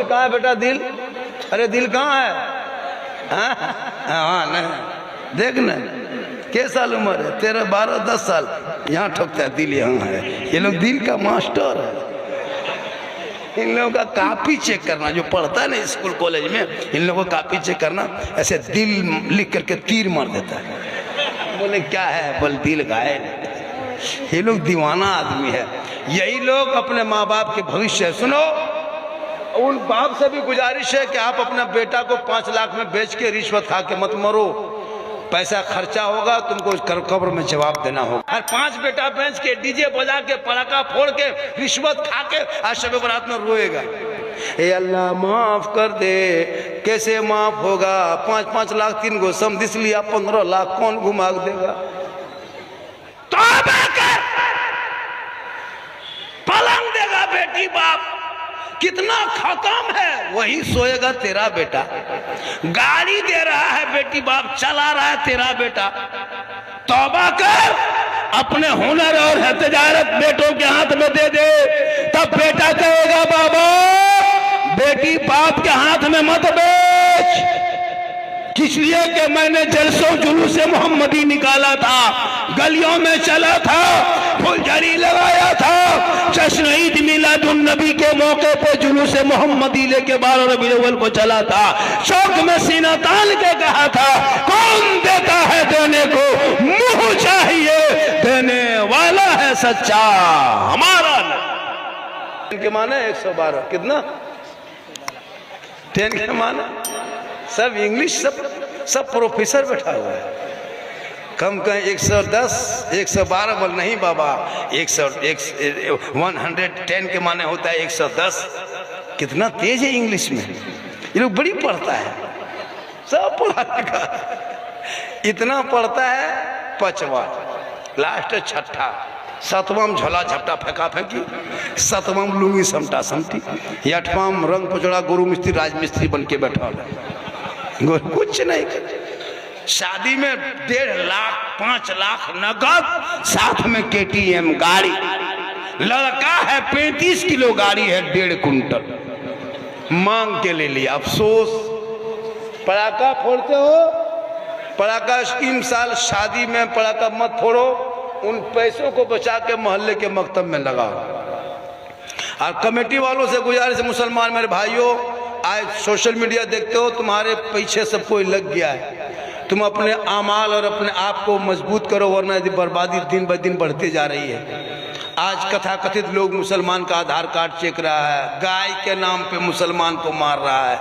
कहाँ है बेटा दिल? अरे दिल कहाँ है? हाँ नहीं देख न, क्या साल उम्र है तेरा? 12-10 साल। यहाँ ठोकता है दिल, यहाँ है। ये लोग दिल का मास्टर है। इन लोगों का कॉपी चेक करना, जो पढ़ता है ना स्कूल कॉलेज में, इन लोगों को कॉपी चेक करना, ऐसे दिल लिख करके तीर मार देता है। बोले क्या है? बोल दिल घायल। ये लोग दीवाना आदमी है। यही लोग अपने माँ बाप के भविष्य। सुनो, उन बाप से भी गुजारिश है कि आप अपना बेटा को 5 लाख में बेच के रिश्वत खा के मत मरो। पैसा खर्चा होगा, तुमको कब्र में जवाब देना होगा। और 5 बेटा बेच के, डीजे बजा के, पटाखा फोड़ के, रिश्वत खा के आज शब बरात में रोएगा, ए अल्लाह माफ कर दे। कैसे माफ होगा? 5-5 लाख 3 गो समझ लिया, 15 लाख कौन घुमा देगा? तौबा कर, पलंग देगा बेटी बाप। कितना खत्म है, वही सोएगा तेरा बेटा। गाड़ी दे रहा है बेटी बाप, चला रहा है तेरा बेटा। तौबा कर, अपने हुनर और तजारत बेटों के हाथ में दे दे, तब बेटा कहेगा बाबा बेटी बाप के हाथ में मत बेच। इसलिए कि मैंने जलसों जुलूस से मोहम्मदी निकाला था, गलियों में चला था, फुलझड़ी लगाया था, जश्न ईद मिलादुन नबी के मौके पे जुलूस से मोहम्मदी लेके 12 रबीउल अव्वल को चला था, शौक में सीना तान के कहा था कौन देता है देने को, मुंह चाहिए देने वाला है सच्चा हमारा। इनके माने 112 कितना? 10 के माने सब इंग्लिश, सब प्रोफेसर बैठा हुआ है। कम कहीं 110 112 बोल नहीं बाबा, 110 के माने होता है 110। कितना तेज है इंग्लिश में, ये लोग बड़ी पढ़ता है, सब पढ़ा लिखा। इतना पढ़ता है 5वां, लास्ट 6ठा, 7वां झोला झपटा फेंका फेंकी, 7वां लुंगी समटा समटी, 8वां रंग पचड़ा गुरु मिस्त्री राजमिस्त्री बन के बैठा, कुछ नहीं। शादी में 1.5 लाख 5 लाख नगद, साथ में KTM गाड़ी। लड़का है 35 किलो गाड़ी है, 1.5 कुंटल मांग के ले लिया। अफसोस, पटाखा फोड़ते हो, पटाखा इन साल शादी में पटाखा मत फोड़ो, उन पैसों को बचा के मोहल्ले के मकतब में लगाओ। और कमेटी वालों से गुजारिश, मुसलमान मेरे भाइयों, आज सोशल मीडिया देखते हो, तुम्हारे पीछे सब कोई लग गया है। तुम अपने आमाल और अपने आप को मजबूत करो, वरना यदि बर्बादी दिन ब दिन बढ़ती जा रही है। आज कथा कथित लोग मुसलमान का आधार कार्ड चेक रहा है, गाय के नाम पे मुसलमान को मार रहा है।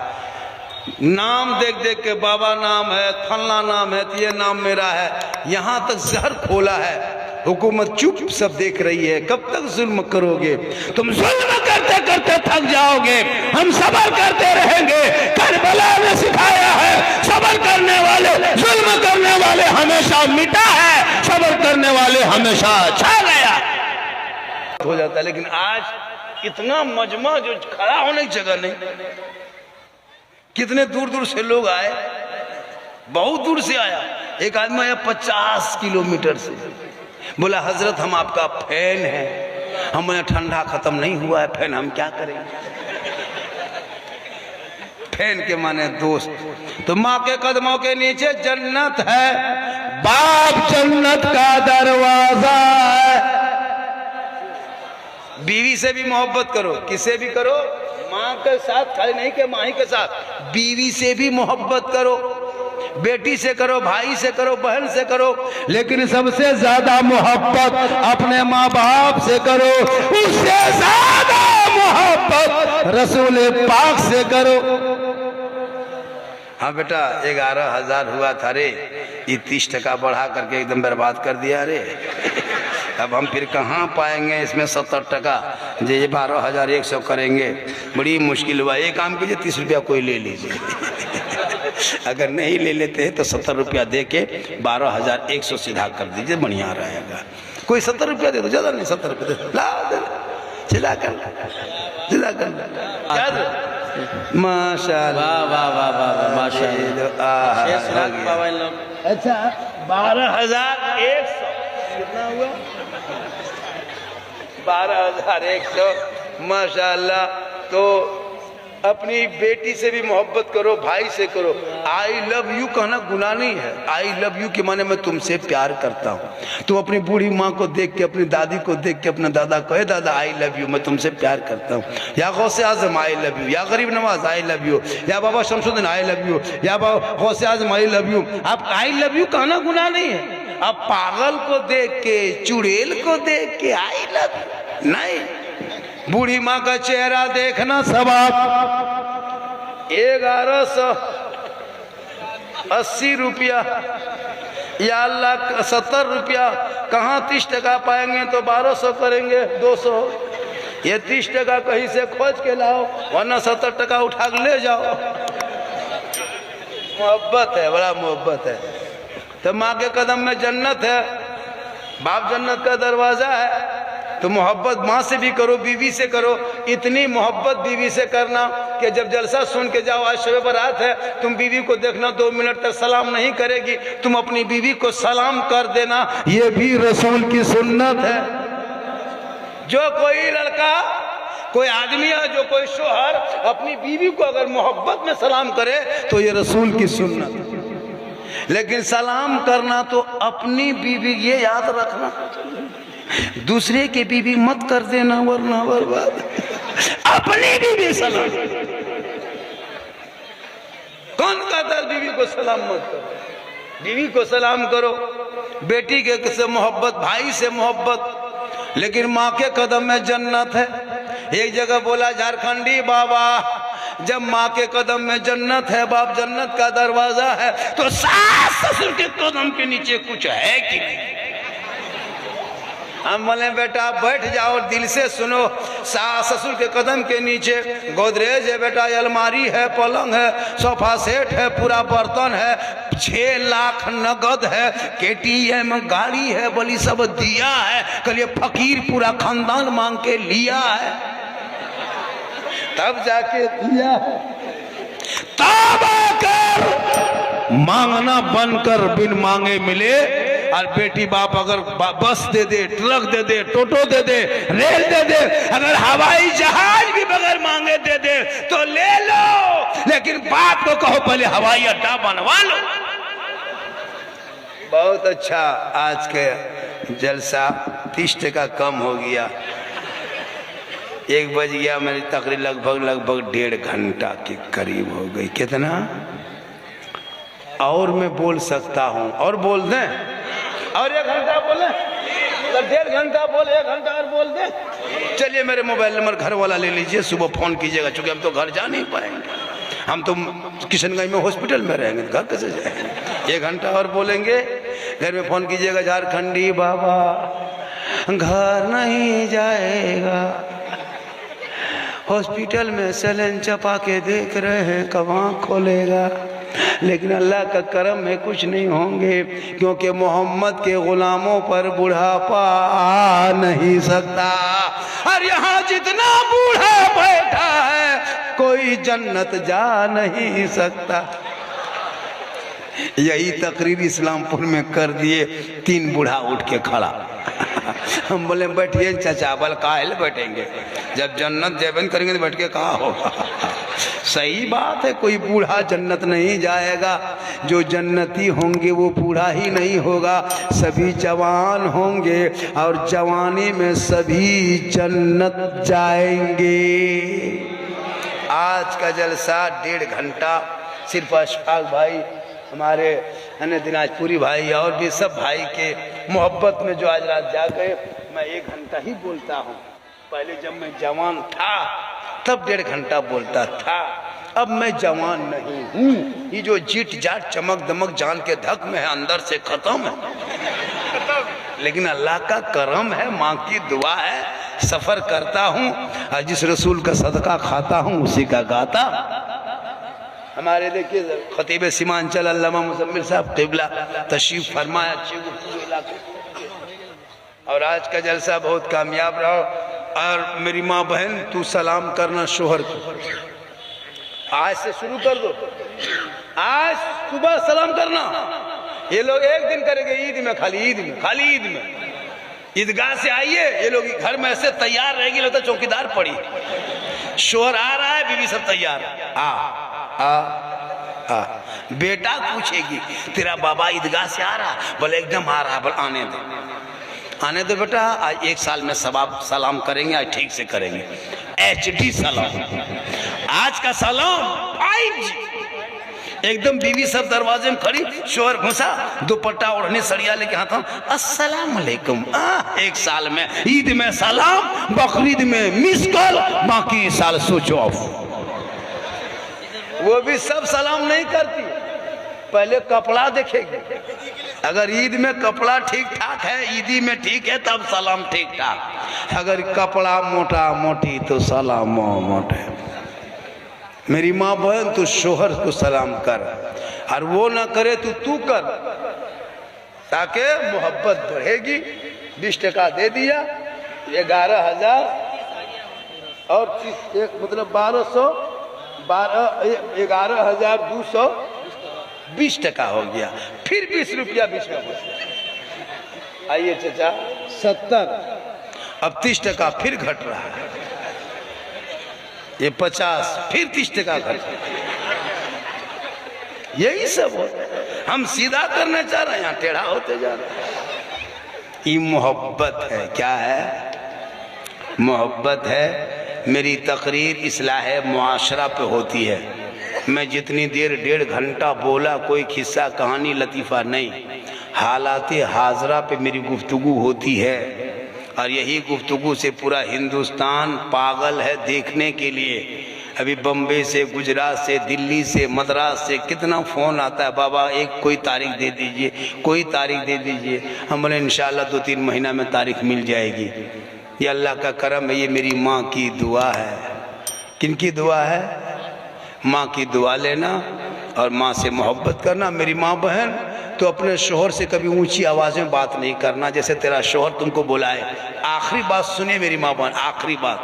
नाम देख देख के बाबा नाम है, फलना नाम है, तो ये नाम मेरा है। यहाँ तक जहर खोला है, हुकूमत चुप सब देख रही है। कब तक जुल्म करोगे? तुम जुल्म करते करते थक जाओगे, हम सब्र करते रहेंगे। करबला ने सिखाया है, सब्र करने वाले, जुल्म करने वाले हमेशा मिटा है, सब्र करने वाले हमेशा छा गया हो जाता है। लेकिन आज इतना मजमा जो खड़ा होने की जगह नहीं, कितने दूर दूर से लोग आए, बहुत दूर से आया। एक आदमी आया 50 किलोमीटर से, बोला हजरत हम आपका फैन है, हमारा ठंडा खत्म नहीं हुआ है, फैन हम क्या करें? फैन के माने दोस्त। तो माँ के कदमों के नीचे जन्नत है, बाप जन्नत का दरवाजा है। बीवी से भी मोहब्बत करो, किसे भी करो, माँ के साथ खाली नहीं के माही के साथ, बीवी से भी मोहब्बत करो, बेटी से करो, भाई से करो, बहन से करो, लेकिन सबसे ज्यादा मोहब्बत अपने माँ बाप से करो, उससे ज्यादा मोहब्बत रसूल पाक से करो। हाँ बेटा 11,000 हुआ था रे, ये 30 टका बढ़ा करके एकदम बर्बाद कर दिया रे। अब हम फिर कहाँ पाएंगे इसमें 70 टका, जो ये 12,100 करेंगे, बड़ी मुश्किल हुआ। एक काम कीजिए, 30 रुपया कोई ले लीजिए। अगर नहीं ले लेते हैं तो 70 रुपया दे के 12,100 सीधा कर दीजिए, बढ़िया रहेगा। कोई 70 रुपया दे दो, ज्यादा नहीं, 70 रुपया दे दो, चिल्ला कर माशाअल्लाह, वाह वाह वाह माशाअल्लाह। अच्छा 12,100 कितना हुआ? 12,100 माशाअल्लाह। तो अपनी बेटी से भी मोहब्बत करो, भाई से करो। आई लव यू कहना गुनाह नहीं है। आई लव यू के माने मैं तुमसे प्यार करता हूँ। तुम अपनी बूढ़ी माँ को देख के, अपनी दादी को देख के अपने दादा को, दादा आई लव यू, मैं तुमसे प्यार करता हूँ। या गौसे आजम आई लव यू, या गरीब नवाज आई लव यू, या बाबा शमसुद्दीन आई लव यू, या बाबा गौसे आजम आई लव यू। आप आई लव यू कहना गुनाह नहीं है। अब पागल को देख के, चुड़ैल को देख के आई लव यू नहीं। बूढ़ी माँ का चेहरा देखना सवाब। 1180 रुपया या अल्लाह 70 रुपया, कहाँ 30 पाएंगे तो 1200 करेंगे, 200। ये 30 कहीं से खोज के लाओ, वरना 70 उठा के ले जाओ। मोहब्बत है, बड़ा मोहब्बत है। तो माँ के कदम में जन्नत है, बाप जन्नत का दरवाजा है। तो मोहब्बत माँ से भी करो, बीवी से करो। इतनी मोहब्बत बीवी से करना कि जब जलसा सुन के जाओ, आज शब बारात है, तुम बीवी को देखना 2 मिनट तक सलाम नहीं करेगी, तुम अपनी बीवी को सलाम कर देना। ये भी रसूल की सुन्नत है। जो कोई लड़का, कोई आदमी है, जो कोई शोहर अपनी बीवी को अगर मोहब्बत में सलाम करे तो ये रसूल की सुन्नत है। लेकिन सलाम करना तो अपनी बीवी, ये याद रखना, दूसरे की बीवी मत कर देना वरना बर्बाद। अपनी बीवी सलाम। कौन कहता है बीवी को सलाम मत करो? बीवी को सलाम करो। बेटी के से मोहब्बत, भाई से मोहब्बत। लेकिन माँ के कदम में जन्नत है। एक जगह बोला झारखंडी बाबा, जब माँ के कदम में जन्नत है, बाप जन्नत का दरवाजा है, तो सास ससुर के कदम के नीचे कुछ है कि नहीं? हम बोले बेटा बैठ जाओ, दिल से सुनो। सास ससुर के कदम के नीचे गोदरेज है बेटा, अलमारी है, पलंग है, सोफा सेट है, पूरा बर्तन है, 6 लाख नगद है, KTM गाड़ी है, बोली सब दिया है। कल ये फकीर पूरा खानदान मांग के लिया है, तब जाके दिया है। तब आकर मांगना बनकर बिन मांगे मिले। और बेटी बाप अगर बस दे दे, ट्रक दे दे, टोटो दे दे, रेल दे दे, अगर हवाई जहाज भी बगैर मांगे दे दे तो ले लो। लेकिन बाप को कहो पहले हवाई अड्डा बनवा लो। बहुत अच्छा। आज के जलसा 30 कम हो गया। 1 बज गया, मेरी तकरीर लगभग 1.5 घंटा के करीब हो गई। कितना और मैं बोल सकता हूँ? और बोल दें? और 1 घंटा बोले? 1.5 घंटा बोले, 1 घंटा और बोल दें? चलिए मेरे मोबाइल नंबर घर वाला ले लीजिए, सुबह फोन कीजिएगा, चूंकि हम तो घर जा नहीं पाएंगे। हम तो किशनगंज में हॉस्पिटल में रहेंगे, घर कैसे जाएंगे? 1 घंटा और बोलेंगे। घर में फोन कीजिएगा, झारखंडी बाबा घर नहीं जाएगा, हॉस्पिटल में सैलेन चपा के देख रहे हैं, कहाँ खोलेगा। लेकिन अल्लाह का करम में कुछ नहीं होंगे, क्योंकि मोहम्मद के गुलामों पर बुढ़ापा आ नहीं सकता। और यहाँ जितना बूढ़ा बैठा है, कोई जन्नत जा नहीं सकता। यही तकरीर इस्लामपुर में कर दिए, 3 बूढ़ा उठ के खड़ा। हम बोले बैठिए चाचा। बल काहे बैठेंगे, जब जन्नत जैबन करेंगे तो बैठ के कहाँ होगा। सही बात है, कोई बूढ़ा जन्नत नहीं जाएगा। जो जन्नती होंगे वो बूढ़ा ही नहीं होगा, सभी जवान होंगे और जवानी में सभी जन्नत जाएंगे। आज का जलसा 1.5 घंटा सिर्फ अशफाक भाई, हमारे दिनाजपुरी भाई और भी सब भाई के मोहब्बत में जो आज रात जा गए। मैं 1 घंटा ही बोलता हूँ। पहले जब मैं जवान था तब 1.5 घंटा बोलता था, अब मैं जवान नहीं हूँ। ये जो जीट जाट चमक दमक जान के धक में है, अंदर से खत्म है। लेकिन अल्लाह का करम है, माँ की दुआ है, सफर करता हूँ और जिस रसूल का सदका खाता हूँ उसी का गाता। हमारे देखिए खतीब सीमांचल अल्लामा मुजम्मिल साहब क़िबला तशरीफ फरमाया इलाके, और आज का जलसा बहुत कामयाब रहा। और मेरी माँ बहन, तू सलाम करना शोहर को, आज से शुरू कर दो। आज सुबह सलाम करना। ये लोग एक दिन करेंगे ईद में, खाली ईद में ईदगाह से आइए। ये लोग घर में ऐसे तैयार रहेगी, लगता चौकीदार पड़ी। शोहर आ रहा है, बीवी सब तैयार, आ बेटा पूछेगी तेरा बाबा ईदगाह से आ रहा? बोले एकदम आ रहा। बोले आने दो बेटा, आज 1 साल में सलाम करेंगे, आज ठीक से करेंगे, HD सलाम, आज का सलाम 5G। एकदम बीवी सब दरवाजे में खड़ी, शोहर घुसा, दुपट्टा ओढ़ने सड़िया लेके हाथ में, अस्सलाम वालेकुम। 1 साल में ईद में सलाम, बकरीद में मिस कॉल, बाकी साल स्विच ऑफ। वो भी सब सलाम नहीं करती, पहले कपड़ा देखेगी। अगर ईद में कपड़ा ठीक ठाक है, ईदी में ठीक है, तब सलाम ठीक ठाक। अगर कपड़ा मोटा मोटी तो सलाम मोटे। मेरी माँ बहन, तू शोहर को सलाम कर, और वो ना करे तो तू कर, ताकि मोहब्बत बढ़ेगी। 20 टका दे दिया, 11,000 और मतलब 11,220 टका हो गया। फिर 20 रुपया बीच में बचा। आइए चाचा, 70, अब 30 टका फिर घट रहा है, ये 50, फिर 30 टका घट। यही सब हो, हम सीधा करना चाह रहे हैं, यहाँ टेढ़ा होते जा रहे हैं। ये मोहब्बत है। क्या है? मोहब्बत है। मेरी तकरीर इस्लाह मुआशरा पे होती है। मैं जितनी देर 1.5 घंटा बोला, कोई किस्सा कहानी लतीफ़ा नहीं, हालाते हाजरा पे मेरी गुफ्तगू होती है। और यही गुफ्तगू से पूरा हिंदुस्तान पागल है देखने के लिए। अभी बम्बे से, गुजरात से, दिल्ली से, मद्रास से कितना फ़ोन आता है, बाबा एक कोई तारीख दे दीजिए, कोई तारीख दे दीजिए। हम बोले इंशाल्लाह 2-3 महीना में तारीख मिल जाएगी। ये अल्लाह का करम है, ये मेरी माँ की दुआ है। किनकी दुआ है? माँ की दुआ लेना और माँ से मोहब्बत करना। मेरी माँ बहन, तो अपने शोहर से कभी ऊंची आवाज़ में बात नहीं करना। जैसे तेरा शोहर तुमको बुलाए, आखिरी बात सुनिए मेरी माँ बहन, आखिरी बात।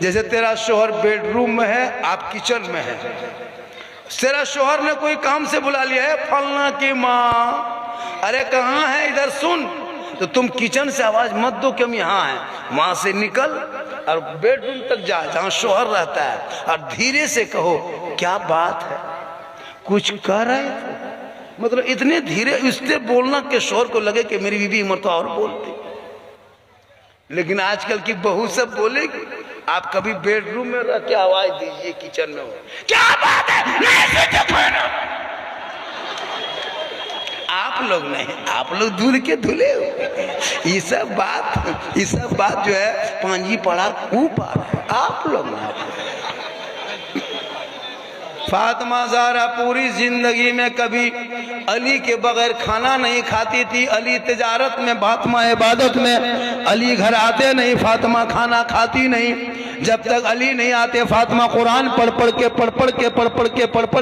जैसे तेरा शोहर बेडरूम में है, आप किचन में है, तेरा शोहर ने कोई काम से बुला लिया है, फलना की माँ, अरे कहाँ है, इधर सुन, तो तुम किचन से आवाज़ मत दो कि हम यहाँ हैं। वहाँ से निकल और बेडरूम तक जा जहाँ शोहर रहता है, और धीरे से कहो क्या बात है, कुछ कर रहे थे। मतलब इतने धीरे इससे बोलना कि शोहर को लगे कि मेरी बीवी उम्र तो और बोलती। लेकिन आजकल की बहू सब बोलेगी। आप कभी बेडरूम में रह के आवाज दीजिए, किचन में हो, क्या बात है, नहीं आप लोग नहीं, आप लोग दूध के धुले हो। ये सब बात जो है पांजी पड़ा ऊपर, आप लोग नहीं। फातिमा ज़हरा पूरी जिंदगी में कभी अली के बगैर खाना नहीं खाती थी। अली तिजारत में, फातिमा इबादत में। अली घर आते नहीं, फातिमा खाना खाती नहीं। जब तक अली नहीं आते, फातिमा कुरान पढ़ पढ़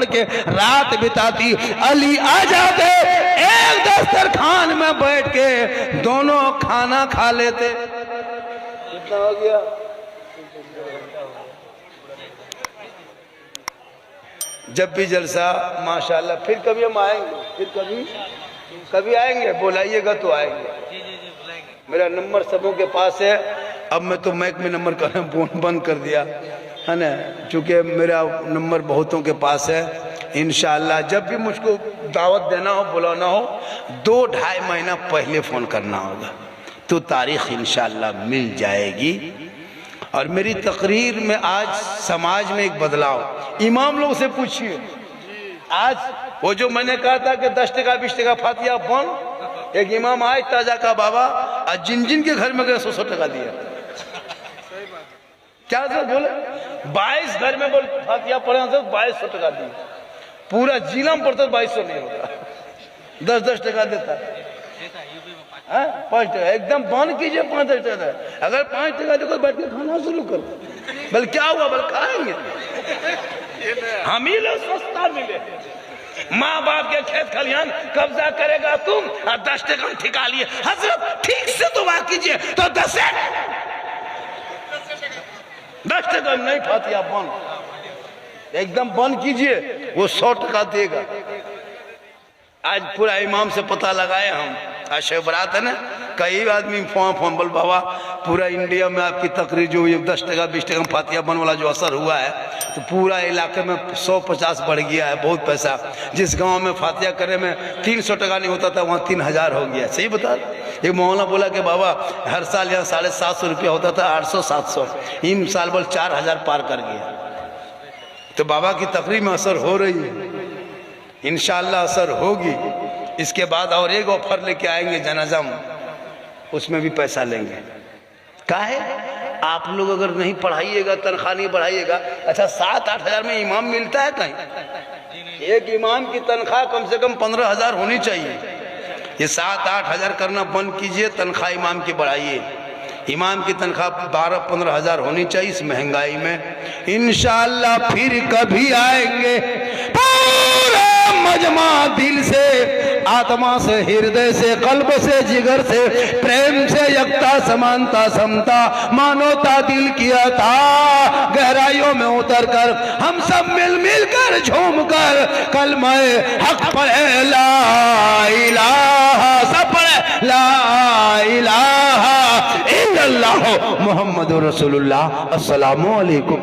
के रात बिताती। अली आ जाते, एक दस्तरखान में बैठ के दोनों खाना खा लेते। कितना हो गया? जब भी जलसा माशाल्लाह, फिर कभी हम आएंगे, फिर कभी आएंगे, बुलाइएगा तो आएंगे। मेरा नंबर सबों के पास है। अब मैं तो मैक में नंबर करना बंद कर दिया है ना, चूँकि मेरा नंबर बहुतों के पास है। इंशाअल्लाह जब भी मुझको दावत देना हो, बुलाना हो, 2-2.5 महीना पहले फ़ोन करना होगा, तो तारीख़ इंशाअल्लाह मिल जाएगी। और मेरी तकरीर में आज समाज में एक बदलाव, इमाम लोग से पूछिए। आज वो जो मैंने कहा था कि 10 टका 20 टका फातिया बन, एक इमाम आए ताजा का बाबा, आज जिन के घर में गए 100 टका दिया। क्या सर बोले, 22 घर में बोल फातिया पढ़े तो 2200 टका दिए। पूरा जिला में पढ़ते 2200 नहीं होता, 10-10 टका देता है। 5 टका एकदम बंद कीजिए, 5 टका। अगर 5 टका देखो, बैठ के खाना शुरू करो। बल क्या हुआ, बल खाएंगे हम ही लोग, सस्ता मिले। माँ बाप के खेत खलिहान कब्जा करेगा तुम, और 10 टका ठिका लिए। हजरत ठीक से दुआ कीजिए तो 10 टका नहीं, फातिया बंद, एकदम बंद कीजिए, वो 100 टका देगा। आज पूरा इमाम से पता लगाए हम, आज शब बरात है ना, कई आदमी फोन बोल बाबा पूरा इंडिया में आपकी तकरीर जो ये 10 टका 20 टका फातिया बन वाला जो असर हुआ है, तो पूरा इलाके में 150 बढ़ गया है, बहुत पैसा। जिस गांव में फातिया करने में 300 टका नहीं होता था, वहाँ 3000 हो गया। सही बता। एक मौलाना बोला कि बाबा हर साल यहाँ 750 रुपया होता था, 800-700, इन साल बोल 4000 पार कर गया। तो बाबा की तकरीर में असर हो रही है, इंशाअल्लाह असर होगी। इसके बाद और एक ऑफर लेके आएंगे जनाजा में, उसमें भी पैसा लेंगे। काहे? आप लोग अगर नहीं पढ़ाइएगा, तनख्वाह नहीं बढ़ाइएगा। अच्छा 7-8 हजार में इमाम मिलता है कहीं? एक इमाम की तनख्वाह कम से कम 15,000 होनी चाहिए। ये 7-8 हजार करना बंद कीजिए, तनख्वाह इमाम की बढ़ाइए। इमाम की तनख्वाह 12-15 हजार होनी चाहिए इस महंगाई में। इंशाअल्लाह फिर कभी आएंगे, पूरा मजमा दिल से, आत्मा से, हृदय से, कल्ब से, जिगर से, प्रेम से, एकता, समानता, समता, मानवता दिल किया था। गहराइयों में उतर कर हम सब मिल कर झूम कर कलमा हक पढ़े, ला इलाहा, सब पढ़े ला इलाहा इल्लल्लाह मुहम्मदुर रसूलुल्लाह। अस्सलामु अलैकुम।